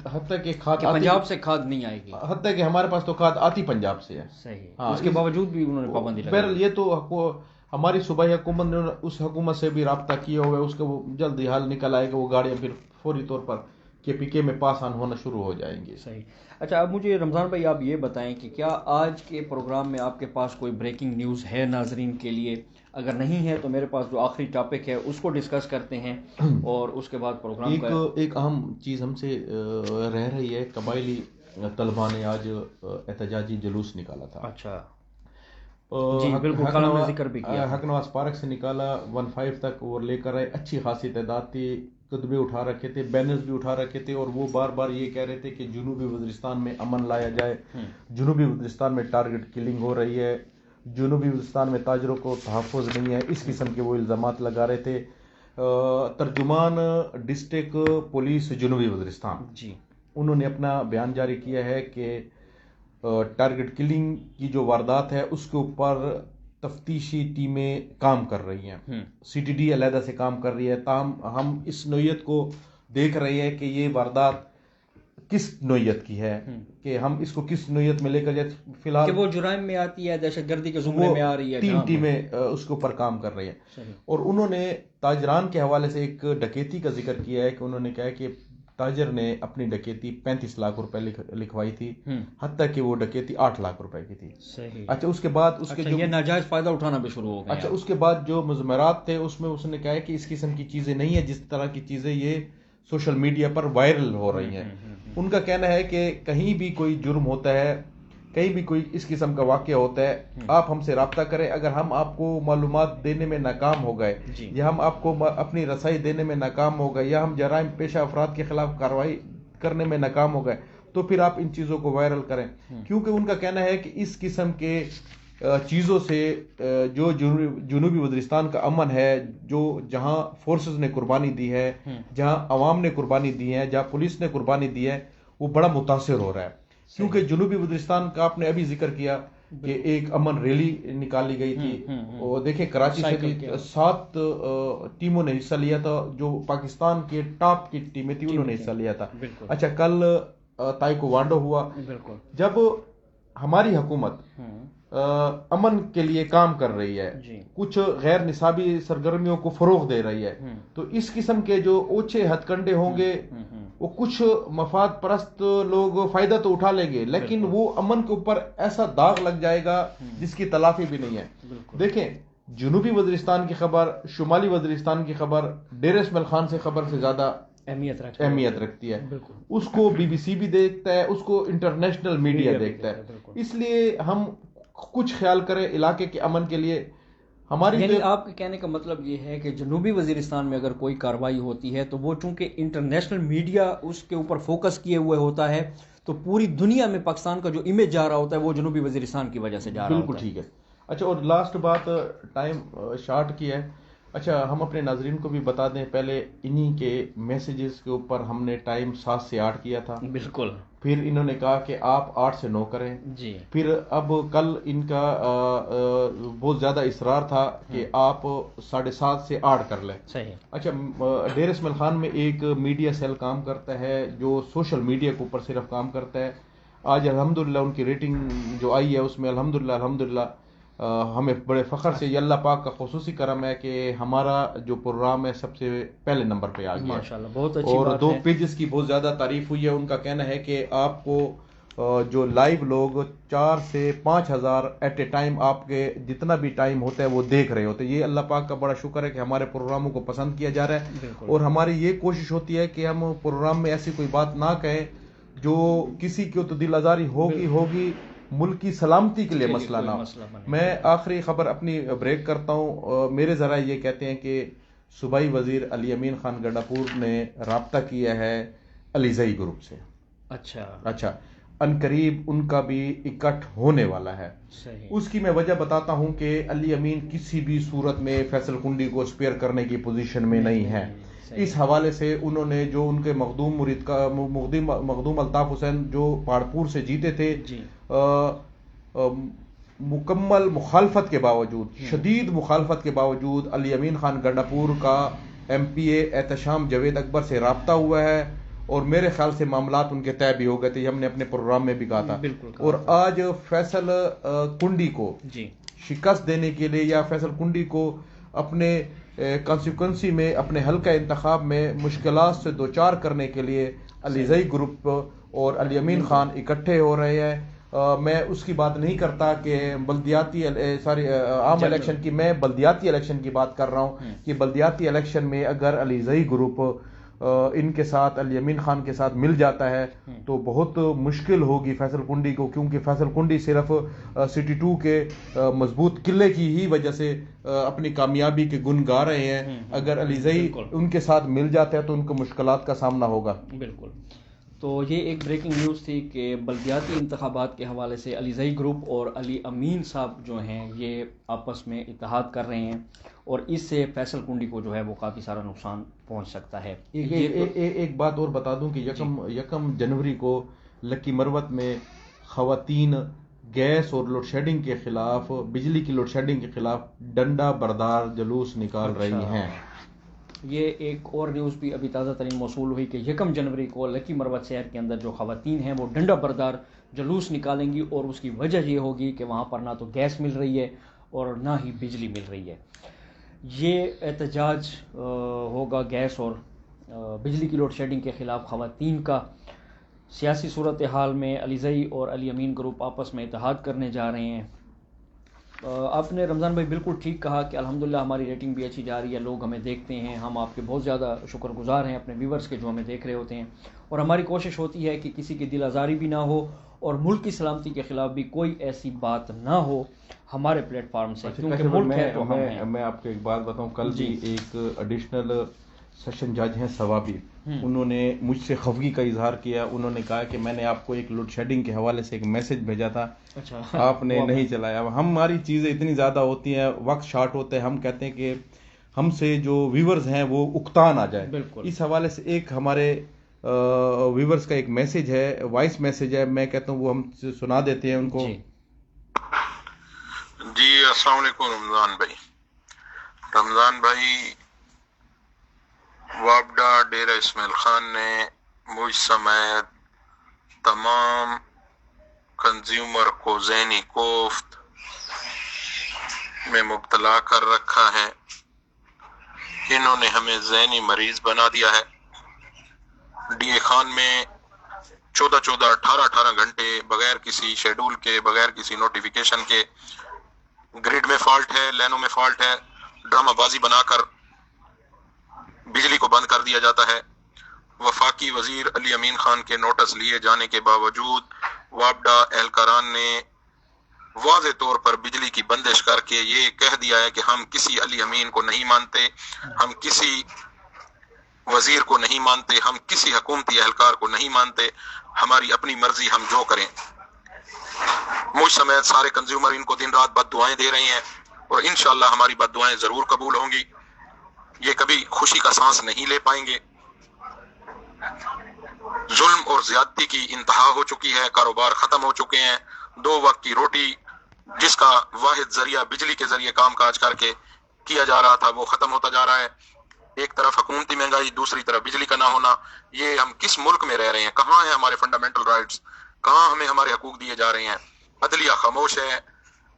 حتیٰ کہ کھاد پنجاب سے کھاد نہیں آئے گی، حتیٰ کہ ہمارے پاس تو کھاد آتی پنجاب سے ہے. صحیح. اس کے باوجود بھی انہوں نے پابندی لگائی. بہرحال یہ تو ہماری صوبائی حکومت نے اس حکومت سے بھی رابطہ کیا ہوا ہے، اس کا وہ جلد ہی حال نکل آئے گا، وہ گاڑیاں پھر فوری طور پر KPK میں پاس آن ہونا شروع ہو جائیں گی. صحیح. اچھا، اب مجھے رمضان بھائی آپ یہ بتائیں کہ کیا آج کے پروگرام میں آپ کے پاس کوئی بریکنگ نیوز ہے ناظرین کے لیے؟ اگر نہیں ہے تو میرے پاس جو آخری ٹاپک ہے اس کو ڈسکس کرتے ہیں اور اس کے بعد پروگرام ایک اہم چیز ہم سے رہ رہی ہے. قبائلی طلبہ نے آج احتجاجی جلوس نکالا تھا. اچھا جی بالکل، کل میں ذکر بھی کیا. حق نواز پارک سے نکالا 15 تک اور لے کر آئے. اچھی خاصی تعداد تھی، کتبے اٹھا رکھے تھے، بینرز بھی اٹھا رکھے تھے، اور وہ بار بار یہ کہہ رہے تھے کہ جنوبی وزیرستان میں امن لایا جائے، جنوبی وزیرستان میں ٹارگٹ کلنگ ہو رہی ہے، جنوبی وزیرستان میں تاجروں کو تحفظ نہیں ہے. اس قسم کے وہ الزامات لگا رہے تھے. ترجمان ڈسٹرکٹ پولیس جنوبی وزیرستان، جی، انہوں نے اپنا بیان جاری کیا ہے کہ ٹارگٹ کلنگ کی جو واردات ہے اس کے اوپر تفتیشی ٹیمیں کام کر رہی ہیں، سی ٹی ڈی علیحدہ سے کام کر رہی ہے، تاہم ہم اس نوعیت کو دیکھ رہے ہیں کہ یہ واردات کس نوعیت کی ہے، کہ ہم اس کو کس نوعیت میں لے کر جائے. فی الحال کہ وہ جرائم میں آتی ہے، دہشت گردی کے زمرے میں آ رہی ہے، 3 ٹیمیں اس کے اوپر کام کر رہی ہیں. اور انہوں نے تاجران کے حوالے سے ایک ڈکیتی کا ذکر کیا ہے کہ انہوں نے کہا ہے کہ تاجر نے اپنی ڈکیتی 35 لاکھ روپے لکھوائی تھی، حتیٰ کہ وہ ڈکیتی 8 لاکھ روپے کی تھی. اچھا اس کے بعد اس کے جو یہ ناجائز فائدہ اٹھانا بھی شروع ہو گیا. اچھا اس کے بعد جو مضمرات تھے اس میں اس نے کہا ہے کہ اس قسم کی چیزیں نہیں ہیں جس طرح کی چیزیں یہ سوشل میڈیا پر وائرل ہو رہی ہیں. ان کا کہنا ہے کہ کہیں بھی کوئی جرم ہوتا ہے، کہیں بھی کوئی اس قسم کا واقعہ ہوتا ہے، آپ ہم سے رابطہ کریں. اگر ہم آپ کو معلومات دینے میں ناکام ہو گئے یا ہم آپ کو اپنی رسائی دینے میں ناکام ہو گئے یا ہم جرائم پیشہ افراد کے خلاف کارروائی کرنے میں ناکام ہو گئے تو پھر آپ ان چیزوں کو وائرل کریں. کیونکہ ان کا کہنا ہے کہ اس قسم کے چیزوں سے جو جنوبی وزیرستان کا امن ہے، جو جہاں فورسز نے قربانی دی ہے، جہاں عوام نے قربانی دی ہے، جہاں پولیس نے قربانی دی ہے، وہ بڑا متاثر ہو رہا ہے. کیونکہ جنوبی وزیرستان کا آپ نے ابھی ذکر کیا کہ ایک امن ریلی نکالی گئی تھی، اور دیکھیں کراچی سے 7 ٹیموں نے حصہ لیا تھا، جو پاکستان کے ٹاپ کی ٹیمیں تھی انہوں نے حصہ لیا تھا. اچھا کل تائیکوانڈو ہوا. جب ہماری حکومت امن کے لیے کام کر رہی ہے، کچھ غیر نصابی سرگرمیوں کو فروغ دے رہی ہے، تو اس قسم کے جو اوچھے ہتھ کنڈے ہوں گے وہ کچھ مفاد پرست لوگ فائدہ تو اٹھا لیں گے، لیکن وہ امن کے اوپر ایسا داغ لگ جائے گا جس کی تلافی بھی نہیں ہے. دیکھیں جنوبی وزیرستان کی خبر، شمالی وزیرستان کی خبر ڈیر اسماعیل خان سے خبر سے زیادہ اہمیت رکھتی ہے. اس کو بی بی سی بھی دیکھتا ہے، اس کو انٹرنیشنل میڈیا دیکھتا ہے. اس لیے ہم کچھ خیال کریں علاقے کے امن کے لیے. ہماری یعنی آپ کے کہنے کا مطلب یہ ہے کہ جنوبی وزیرستان میں اگر کوئی کارروائی ہوتی ہے تو وہ چونکہ انٹرنیشنل میڈیا اس کے اوپر فوکس کیے ہوئے ہوتا ہے تو پوری دنیا میں پاکستان کا جو امیج جا رہا ہوتا ہے وہ جنوبی وزیرستان کی وجہ سے جا رہا ہوتا ہے. بالکل ٹھیک ہے. اچھا اور لاسٹ بات، ٹائم شارٹ کی ہے. اچھا ہم اپنے ناظرین کو بھی بتا دیں، پہلے انہی کے میسیجز کے اوپر ہم نے ٹائم 7 سے 8 کیا تھا. بالکل. پھر انہوں نے کہا کہ آپ 8 سے 9 کریں. جی. پھر اب کل ان کا بہت زیادہ اصرار تھا کہ آپ 7:30 سے 8 کر لیں. صحیح. اچھا ڈیر اسماعیل خان میں ایک میڈیا سیل کام کرتا ہے جو سوشل میڈیا کے اوپر صرف کام کرتا ہے. آج الحمدللہ ان کی ریٹنگ جو آئی ہے اس میں الحمدللہ ہمیں بڑے فخر سے، یہ اللہ پاک کا خصوصی کرم ہے کہ ہمارا جو پروگرام ہے سب سے پہلے نمبر پہ آ گیا. ماشاءاللہ بہت اچھی بات ہے. اور 2 پیجز کی بہت زیادہ تعریف ہوئی ہے. ان کا کہنا ہے کہ آپ کو جو لائیو لوگ 4 سے 5 ہزار ایٹ اے ٹائم آپ کے جتنا بھی ٹائم ہوتا ہے وہ دیکھ رہے ہوتے ہیں. یہ اللہ پاک کا بڑا شکر ہے کہ ہمارے پروگراموں کو پسند کیا جا رہا ہے. اور ہماری یہ کوشش ہوتی ہے کہ ہم پروگرام میں ایسی کوئی بات نہ کہیں جو کسی کو تو دل آزاری ہوگی، ملک کی سلامتی کے لیے مسئلہ نہ ہو. میں آخری خبر اپنی بریک کرتا ہوں. میرے ذرائع یہ کہتے ہیں کہ صوبائی وزیر علی امین خان گڈاپور نے رابطہ کیا ہے علیزئی گروپ سے. اچھا ان قریب ان کا بھی اکٹھ ہونے والا ہے. اس کی میں وجہ بتاتا ہوں کہ علی امین کسی بھی صورت میں فیصل کنڈی کو اسپیئر کرنے کی پوزیشن میں نہیں ہے. اس حوالے سے انہوں نے جو ان کے مخدوم الطاف حسین جو پہاڑپور سے جیتے تھے، مکمل مخالفت کے باوجود، شدید مخالفت کے باوجود علی امین خان گڈاپور کا ایم پی اے احتشام جاوید اکبر سے رابطہ ہوا ہے، اور میرے خیال سے معاملات ان کے طے بھی ہو گئے تھے. ہم نے اپنے پروگرام میں بھی کہا تھا. اور آج فیصل کنڈی کو شکست دینے کے لیے یا فیصل کنڈی کو اپنے کانسٹیٹوئنسی میں، اپنے حلقہ انتخاب میں مشکلات سے دوچار کرنے کے لیے علیزئی گروپ اور علی امین خان اکٹھے ہو رہے ہیں. میں اس کی بات نہیں کرتا کہ عام الیکشن کی، میں بلدیاتی الیکشن کی بات کر رہا ہوں کہ بلدیاتی الیکشن میں اگر علیزئی گروپ ان کے ساتھ، علی امین خان کے ساتھ مل جاتا ہے تو بہت مشکل ہوگی فیصل کنڈی کو، کیونکہ فیصل کنڈی صرف سٹی 2 کے مضبوط قلعے کی ہی وجہ سے اپنی کامیابی کے گن گا رہے ہیں. اگر علیزئی ان کے ساتھ مل جاتا ہے تو ان کو مشکلات کا سامنا ہوگا. بالکل. تو یہ ایک بریکنگ نیوز تھی کہ بلدیاتی انتخابات کے حوالے سے علیزئی گروپ اور علی امین صاحب جو ہیں یہ آپس میں اتحاد کر رہے ہیں، اور اس سے فیصل کنڈی کو جو ہے وہ کافی سارا نقصان پہنچ سکتا ہے. ایک بات اور بتا دوں کہ یکم جنوری کو لکی مروت میں خواتین گیس اور لوڈ شیڈنگ کے خلاف، بجلی کی لوڈ شیڈنگ کے خلاف ڈنڈا بردار جلوس نکال رہی ہیں۔ یہ ایک اور نیوز بھی ابھی تازہ ترین موصول ہوئی کہ 1 جنوری کو لکی مروت شہر کے اندر جو خواتین ہیں وہ ڈنڈا بردار جلوس نکالیں گی، اور اس کی وجہ یہ ہوگی کہ وہاں پر نہ تو گیس مل رہی ہے اور نہ ہی بجلی مل رہی ہے۔ یہ احتجاج ہوگا گیس اور بجلی کی لوڈ شیڈنگ کے خلاف خواتین کا۔ سیاسی صورتحال میں علیزئی اور علی امین گروپ آپس میں اتحاد کرنے جا رہے ہیں۔ آپ نے رمضان بھائی بالکل ٹھیک کہا کہ الحمدللہ ہماری ریٹنگ بھی اچھی جا رہی ہے، لوگ ہمیں دیکھتے ہیں، ہم آپ کے بہت زیادہ شکر گزار ہیں اپنے ویورز کے جو ہمیں دیکھ رہے ہوتے ہیں، اور ہماری کوشش ہوتی ہے کہ کسی کی دل آزاری بھی نہ ہو اور ملک کی سلامتی کے خلاف بھی کوئی ایسی بات نہ ہو ہمارے پلیٹ فارم سے، کیونکہ ملک ہے تو ہم ہیں۔ میں آپ کو ایک بات بتاؤں، کل بھی ایک ایڈیشنل سیشن جج ہیں ثوابی، انہوں نے مجھ سے خفگی کا اظہار کیا، انہوں نے کہا کہ میں نے آپ کو ایک لوڈ شیڈنگ کے حوالے سے ایک میسج بھیجا تھا، آپ نے نہیں چلایا۔ ہماری چیزیں اتنی زیادہ ہوتی ہیں، وقت شارٹ ہوتا ہے، ہم کہتے ہیں کہ ہم سے جو ویورز ہیں وہ اکتان آ جائے، اس حوالے سے ایک ہمارے ویورز کا ایک میسج ہے، وائس میسج ہے، میں کہتا ہوں وہ ہم سنا دیتے ہیں ان کو۔ جی السلام علیکم رمضان بھائی، وابڈا ڈیرہ اسماعیل خان نے مجھ سمیت تمام کنزیومر کو ذہنی کوفت میں مبتلا کر رکھا ہے۔ انہوں نے ہمیں ذہنی مریض بنا دیا ہے۔ ڈی اے خان میں 18 گھنٹے بغیر کسی شیڈول کے، بغیر کسی نوٹیفیکیشن کے گریڈ میں فالٹ ہے، لینوں میں فالٹ ہے، ڈرامہ بازی بنا کر بجلی کو بند کر دیا جاتا ہے۔ وفاقی وزیر علی امین خان کے نوٹس لیے جانے کے باوجود وابڈا اہلکاران نے واضح طور پر بجلی کی بندش کر کے یہ کہہ دیا ہے کہ ہم کسی علی امین کو نہیں مانتے، ہم کسی وزیر کو نہیں مانتے، ہم کسی حکومتی اہلکار کو نہیں مانتے، ہماری اپنی مرضی، ہم جو کریں۔ مجھ سمیت سارے کنزیومر ان کو دن رات بد دعائیں دے رہے ہیں، اور انشاءاللہ ہماری بد دعائیں ضرور قبول ہوں گی۔ یہ کبھی خوشی کا سانس نہیں لے پائیں گے۔ ظلم اور زیادتی کی انتہا ہو چکی ہے، کاروبار ختم ہو چکے ہیں، 2 وقت کی روٹی جس کا واحد ذریعہ بجلی کے ذریعے کام کاج کر کے کیا جا رہا تھا وہ ختم ہوتا جا رہا ہے۔ ایک طرف حکومتی مہنگائی، دوسری طرف بجلی کا نہ ہونا۔ یہ ہم کس ملک میں رہ رہے ہیں؟ کہاں ہیں ہمارے فنڈامنٹل رائٹس؟ کہاں ہمیں ہمارے حقوق دیے جا رہے ہیں؟ عدلیہ خاموش ہے،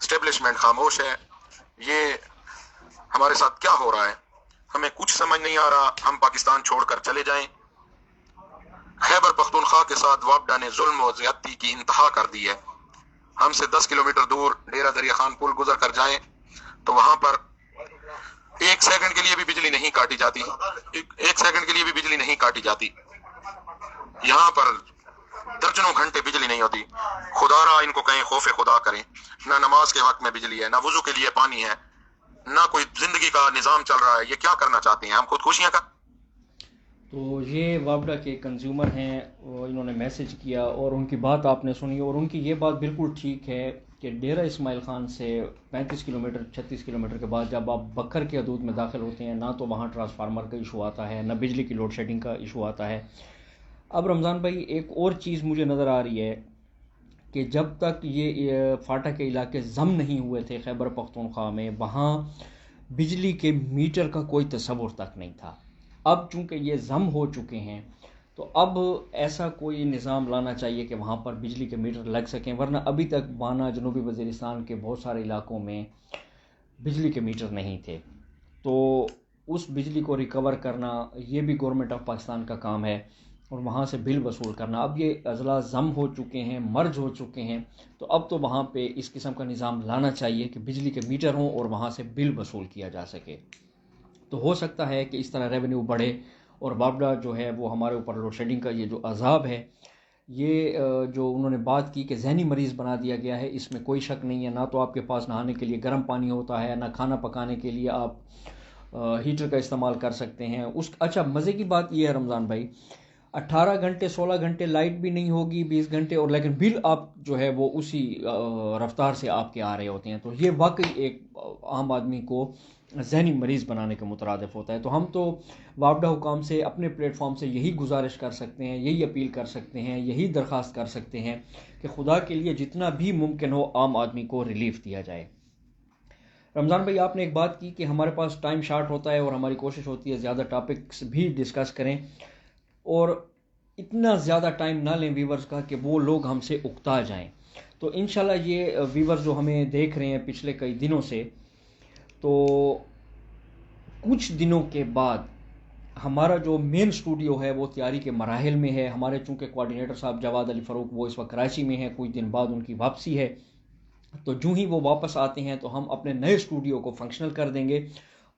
اسٹیبلشمنٹ خاموش ہے۔ یہ ہمارے ساتھ کیا ہو رہا ہے؟ ہمیں کچھ سمجھ نہیں آ رہا۔ ہم پاکستان چھوڑ کر چلے جائیں؟ خیبر پختونخوا کے ساتھ وابڈا نے ظلم و زیادتی کی انتہا کر دی ہے۔ ہم سے 10 کلومیٹر دور ڈیرہ دریا خان پل گزر کر جائیں تو وہاں پر 1 سیکنڈ کے لیے بھی بجلی نہیں کاٹی جاتی، 1 سیکنڈ کے لیے بھی بجلی نہیں کاٹی جاتی۔ یہاں پر درجنوں گھنٹے بجلی نہیں ہوتی۔ خدا را ان کو کہیں خوف خدا کریں۔ نہ نماز کے وقت میں بجلی ہے، نہ وضو کے لیے پانی ہے، نہ کوئی زندگی کا نظام چل رہا ہے۔ یہ کیا کرنا چاہتے ہیں؟ ہم خودکشیاں کا۔ تو یہ وابڈا کے کنزیومر ہیں، انہوں نے میسج کیا اور ان کی بات آپ نے سنی، اور ان کی یہ بات بالکل ٹھیک ہے کہ ڈیرہ اسماعیل خان سے 35 کلومیٹر 36 کلومیٹر کے بعد جب آپ بکر کے حدود میں داخل ہوتے ہیں، نہ تو وہاں ٹرانسفارمر کا ایشو آتا ہے، نہ بجلی کی لوڈ شیڈنگ کا ایشو آتا ہے۔ اب رمضان بھائی ایک اور چیز مجھے نظر آ رہی ہے کہ جب تک یہ فاٹا کے علاقے ضم نہیں ہوئے تھے خیبر پختونخوا میں، وہاں بجلی کے میٹر کا کوئی تصور تک نہیں تھا۔ اب چونکہ یہ ضم ہو چکے ہیں تو اب ایسا کوئی نظام لانا چاہیے کہ وہاں پر بجلی کے میٹر لگ سکیں، ورنہ ابھی تک بانا جنوبی وزیرستان کے بہت سارے علاقوں میں بجلی کے میٹر نہیں تھے۔ تو اس بجلی کو ریکور کرنا یہ بھی گورنمنٹ آف پاکستان کا کام ہے، اور وہاں سے بل وصول کرنا۔ اب یہ اضلاع ضم ہو چکے ہیں، مرج ہو چکے ہیں، تو اب تو وہاں پہ اس قسم کا نظام لانا چاہیے کہ بجلی کے میٹر ہوں اور وہاں سے بل وصول کیا جا سکے۔ تو ہو سکتا ہے کہ اس طرح ریونیو بڑھے، اور وابڈا جو ہے وہ ہمارے اوپر لوڈ شیڈنگ کا یہ جو عذاب ہے، یہ جو انہوں نے بات کی کہ ذہنی مریض بنا دیا گیا ہے، اس میں کوئی شک نہیں ہے۔ نہ تو آپ کے پاس نہانے کے لیے گرم پانی ہوتا ہے، نہ کھانا پکانے کے لیے آپ ہیٹر کا استعمال کر سکتے ہیں۔ اچھا مزے کی بات یہ ہے رمضان بھائی، 18 گھنٹے 16 گھنٹے لائٹ بھی نہیں ہوگی، 20 گھنٹے، اور لیکن بل آپ جو ہے وہ اسی رفتار سے آپ کے آ رہے ہوتے ہیں۔ تو یہ واقعی ایک عام آدمی کو ذہنی مریض بنانے کے مترادف ہوتا ہے. تو ہم تو وابڈہ حکام سے اپنے پلیٹ فارم سے یہی گزارش کر سکتے ہیں, یہی اپیل کر سکتے ہیں, یہی درخواست کر سکتے ہیں کہ خدا کے لیے جتنا بھی ممکن ہو عام آدمی کو ریلیف دیا جائے. رمضان بھائی, آپ نے ایک بات کی کہ ہمارے پاس ٹائم شارٹ ہوتا ہے اور ہماری کوشش ہوتی ہے زیادہ ٹاپکس بھی ڈسکس کریں اور اتنا زیادہ ٹائم نہ لیں ویورز کا کہ وہ لوگ ہم سے اکتا جائیں. تو انشاءاللہ یہ ویورز جو ہمیں دیکھ رہے ہیں پچھلے کئی دنوں سے, تو کچھ دنوں کے بعد ہمارا جو مین اسٹوڈیو ہے وہ تیاری کے مراحل میں ہے. ہمارے چونکہ کوارڈینیٹر صاحب جواد علی فاروق وہ اس وقت کراچی میں ہیں, کچھ دن بعد ان کی واپسی ہے. تو جو ہی وہ واپس آتے ہیں تو ہم اپنے نئے اسٹوڈیو کو فنکشنل کر دیں گے.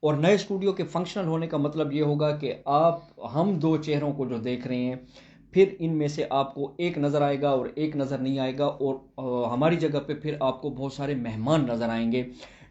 اور نئے اسٹوڈیو کے فنکشنل ہونے کا مطلب یہ ہوگا کہ آپ ہم دو چہروں کو جو دیکھ رہے ہیں پھر ان میں سے آپ کو ایک نظر آئے گا اور ایک نظر نہیں آئے گا, اور ہماری جگہ پہ پھر آپ کو بہت سارے مہمان نظر آئیں گے.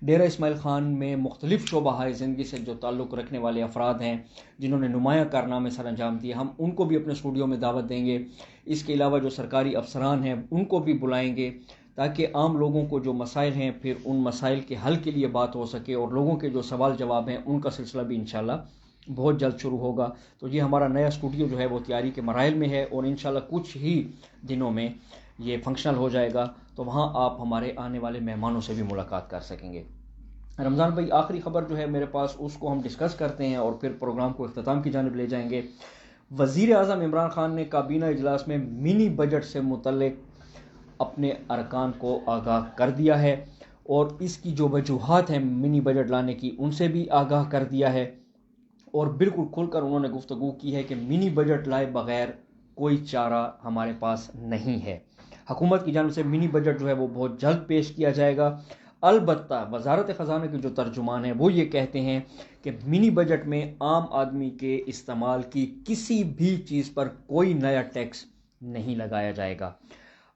ڈیرہ اسماعیل خان میں مختلف شعبہ زندگی سے جو تعلق رکھنے والے افراد ہیں جنہوں نے نمایاں کارنامے سر انجام دیے, ہم ان کو بھی اپنے اسٹوڈیو میں دعوت دیں گے. اس کے علاوہ جو سرکاری افسران ہیں ان کو بھی بلائیں گے تاکہ عام لوگوں کو جو مسائل ہیں پھر ان مسائل کے حل کے لیے بات ہو سکے, اور لوگوں کے جو سوال جواب ہیں ان کا سلسلہ بھی انشاءاللہ بہت جلد شروع ہوگا. تو یہ ہمارا نیا اسٹوڈیو جو ہے وہ تیاری کے مراحل میں ہے اور انشاءاللہ کچھ ہی دنوں میں یہ فنکشنل ہو جائے گا. تو وہاں آپ ہمارے آنے والے مہمانوں سے بھی ملاقات کر سکیں گے. رمضان بھائی, آخری خبر جو ہے میرے پاس اس کو ہم ڈسکس کرتے ہیں اور پھر پروگرام کو اختتام کی جانب لے جائیں گے. وزیر اعظم عمران خان نے کابینہ اجلاس میں منی بجٹ سے متعلق اپنے ارکان کو آگاہ کر دیا ہے اور اس کی جو وجوہات ہیں منی بجٹ لانے کی ان سے بھی آگاہ کر دیا ہے, اور بالکل کھل کر انہوں نے گفتگو کی ہے کہ منی بجٹ لائے بغیر کوئی چارہ ہمارے پاس نہیں ہے. حکومت کی جانب سے منی بجٹ جو ہے وہ بہت جلد پیش کیا جائے گا. البتہ وزارت خزانہ کے جو ترجمان ہیں وہ یہ کہتے ہیں کہ منی بجٹ میں عام آدمی کے استعمال کی کسی بھی چیز پر کوئی نیا ٹیکس نہیں لگایا جائے گا.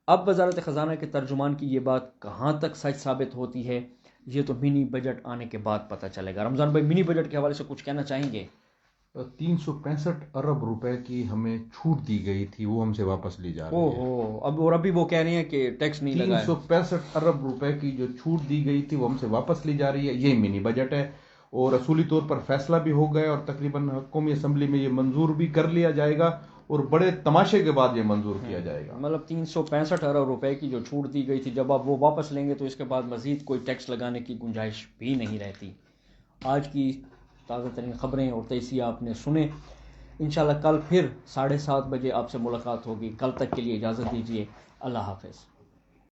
اب وزارت خزانہ کے ترجمان کی یہ بات کہاں تک سچ ثابت ہوتی ہے یہ تو منی بجٹ آنے کے بعد پتہ چلے گا. رمضان بھائی, منی بجٹ کے حوالے سے کچھ کہنا چاہیں گے؟ 365 ارب روپے کی ہمیں چھوٹ دی گئی تھی وہ ہم سے واپس لی جا رہی ہے. ابھی وہ کہہ رہے ہیں کہ ٹیکس نہیں لگایا. 365 ارب روپے کی جو چھوٹ دی گئی تھی وہ ہم سے واپس لی جا رہی ہے. یہی منی بجٹ ہے اور اصولی طور پر فیصلہ بھی ہو گیا اور تقریباً قومی اسمبلی میں یہ منظور بھی کر لیا جائے گا اور بڑے تماشے کے بعد یہ منظور کیا جائے گا. مطلب 365 ارب روپے کی جو چھوٹ دی گئی تھی جب آپ وہ واپس لیں گے تو اس کے بعد مزید کوئی ٹیکس لگانے کی گنجائش بھی نہیں رہتی. آج کی تازہ ترین خبریں اور تجزیے آپ نے سنے. انشاءاللہ کل پھر 7:30 بجے آپ سے ملاقات ہوگی. کل تک کے لیے اجازت دیجیے. اللہ حافظ.